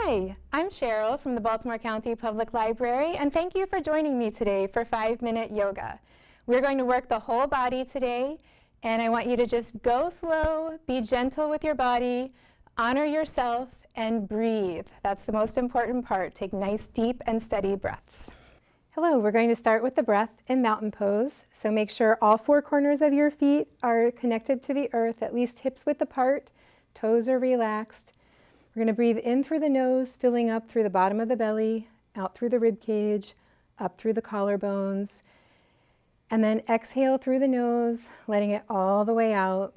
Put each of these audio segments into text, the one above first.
Hi, I'm Cheryl from the Baltimore County Public Library, and thank you for joining me today for 5-minute yoga. We're going to work the whole body today, and I want you to just go slow, be gentle with your body, honor yourself, and breathe. That's the most important part. Take nice, deep, and steady breaths. Hello, we're going to start with the breath in mountain pose. So make sure all 4 corners of your feet are connected to the earth, at least hips width apart, toes are relaxed. We're going to breathe in through the nose, filling up through the bottom of the belly, out through the rib cage, up through the collarbones, and then exhale through the nose, letting it all the way out.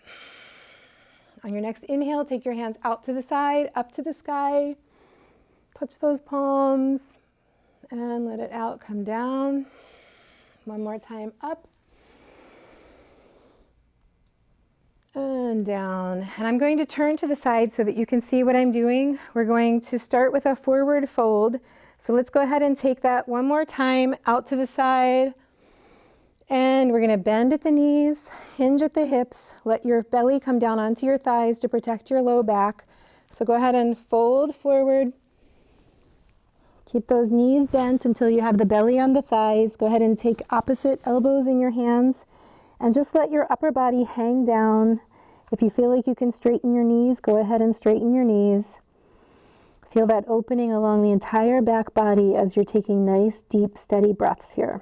On your next inhale, take your hands out to the side, up to the sky, touch those palms, and let it out, come down. One more time, up and down. And I'm going to turn to the side so that you can see what I'm doing. We're going to start with a forward fold. So let's go ahead and take that one more time, out to the side. And we're going to bend at the knees, hinge at the hips, let your belly come down onto your thighs to protect your low back. So go ahead and fold forward. Keep those knees bent until you have the belly on the thighs. Go ahead and take opposite elbows in your hands and just let your upper body hang down. If you feel like you can straighten your knees, go ahead and straighten your knees. Feel that opening along the entire back body as you're taking nice, deep, steady breaths here.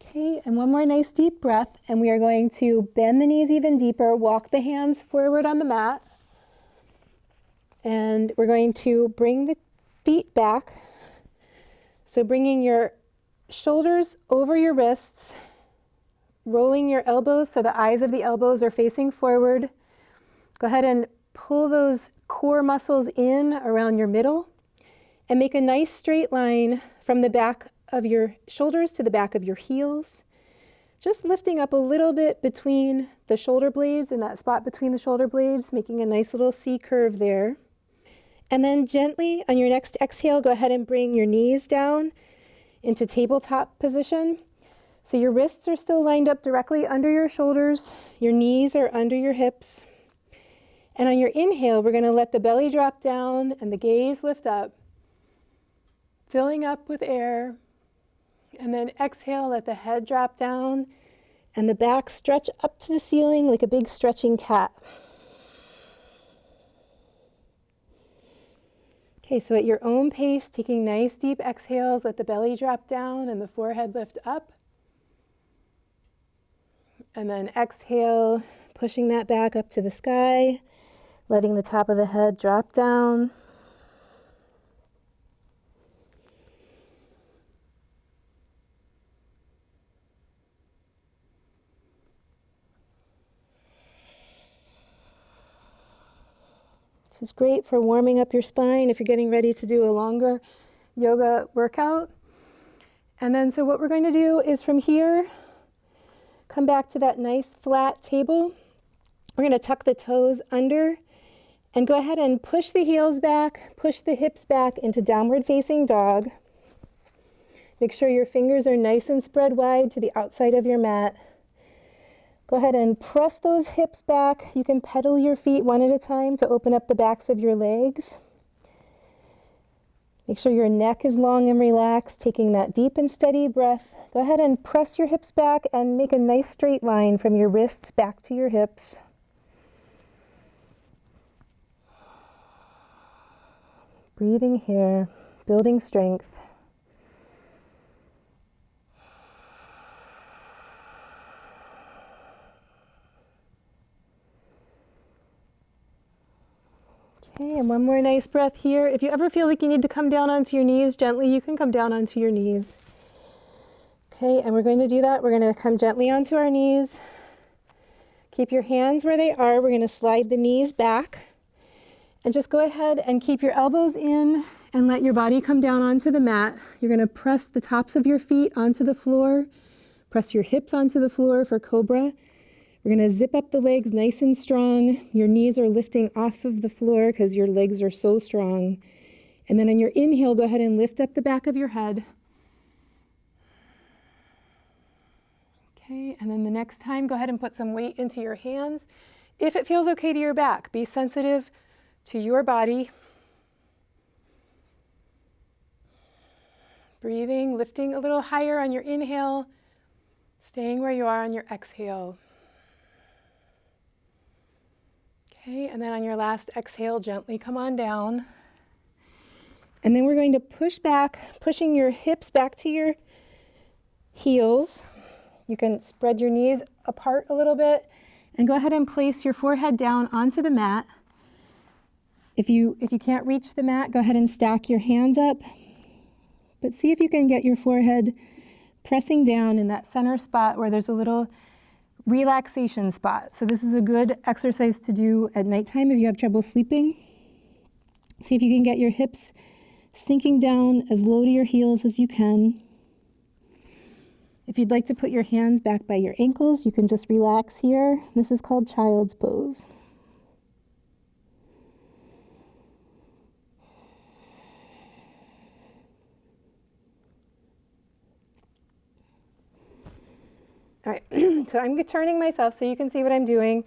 Okay, and one more nice deep breath, and we are going to bend the knees even deeper, walk the hands forward on the mat, and we're going to bring the feet back. So bringing your shoulders over your wrists, rolling your elbows so the eyes of the elbows are facing forward. Go ahead and pull those core muscles in around your middle, and make a nice straight line from the back of your shoulders to the back of your heels, just lifting up a little bit between the shoulder blades, in that spot between the shoulder blades, making a nice little C curve there. And then gently on your next exhale, go ahead and bring your knees down into tabletop position. So your wrists are still lined up directly under your shoulders, your knees are under your hips. And on your inhale, we're going to let the belly drop down and the gaze lift up, filling up with air. And then exhale, let the head drop down and the back stretch up to the ceiling like a big stretching cat. Okay, so at your own pace, taking nice deep exhales, let the belly drop down and the forehead lift up. And then exhale, pushing that back up to the sky, letting the top of the head drop down. This is great for warming up your spine if you're getting ready to do a longer yoga workout. And then so what we're going to do is from here, come back to that nice flat table. We're going to tuck the toes under and go ahead and push the heels back, push the hips back into downward facing dog. Make sure your fingers are nice and spread wide to the outside of your mat. Go ahead and press those hips back. You can pedal your feet one at a time to open up the backs of your legs. Make sure your neck is long and relaxed, taking that deep and steady breath. Go ahead and press your hips back and make a nice straight line from your wrists back to your hips. Breathing here, building strength. Okay, and one more nice breath here. If you ever feel like you need to come down onto your knees gently, you can come down onto your knees. Okay, and we're going to do that. We're going to come gently onto our knees. Keep your hands where they are. We're going to slide the knees back. And just go ahead and keep your elbows in and let your body come down onto the mat. You're going to press the tops of your feet onto the floor. Press your hips onto the floor for COBRA. We're going to zip up the legs nice and strong. Your knees are lifting off of the floor because your legs are so strong. And then on your inhale, go ahead and lift up the back of your head. Okay, and then the next time, go ahead and put some weight into your hands. If it feels okay to your back, be sensitive to your body. Breathing, lifting a little higher on your inhale, staying where you are on your exhale. Okay, and then on your last exhale, gently come on down. And then we're going to push back, pushing your hips back to your heels. You can spread your knees apart a little bit and go ahead and place your forehead down onto the mat. If you can't reach the mat, go ahead and stack your hands up. But see if you can get your forehead pressing down in that center spot where there's a little relaxation spot. So this is a good exercise to do at nighttime if you have trouble sleeping. See if you can get your hips sinking down as low to your heels as you can. If you'd like to put your hands back by your ankles, you can just relax here. This is called child's pose. All right, so I'm turning myself so you can see what I'm doing.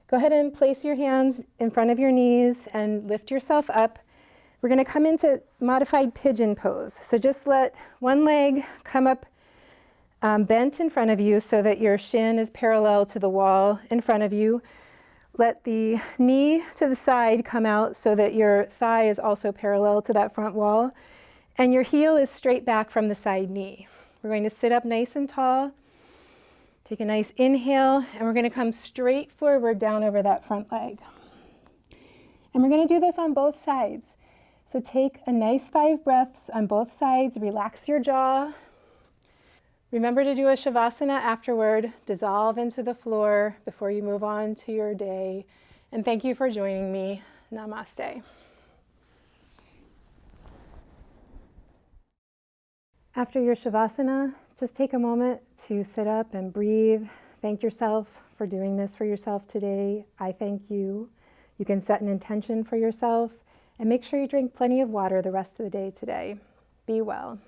Go ahead and place your hands in front of your knees and lift yourself up. We're going to come into modified pigeon pose. So just let one leg come up bent in front of you so that your shin is parallel to the wall in front of you. Let the knee to the side come out so that your thigh is also parallel to that front wall. And your heel is straight back from the side knee. We're going to sit up nice and tall. Take a nice inhale, and we're going to come straight forward down over that front leg. And we're going to do this on both sides. So take a nice 5 breaths on both sides. Relax your jaw. Remember to do a shavasana afterward. Dissolve into the floor before you move on to your day. And thank you for joining me. Namaste. After your shavasana, just take a moment to sit up and breathe. Thank yourself for doing this for yourself today. I thank you. You can set an intention for yourself and make sure you drink plenty of water the rest of the day today. Be well.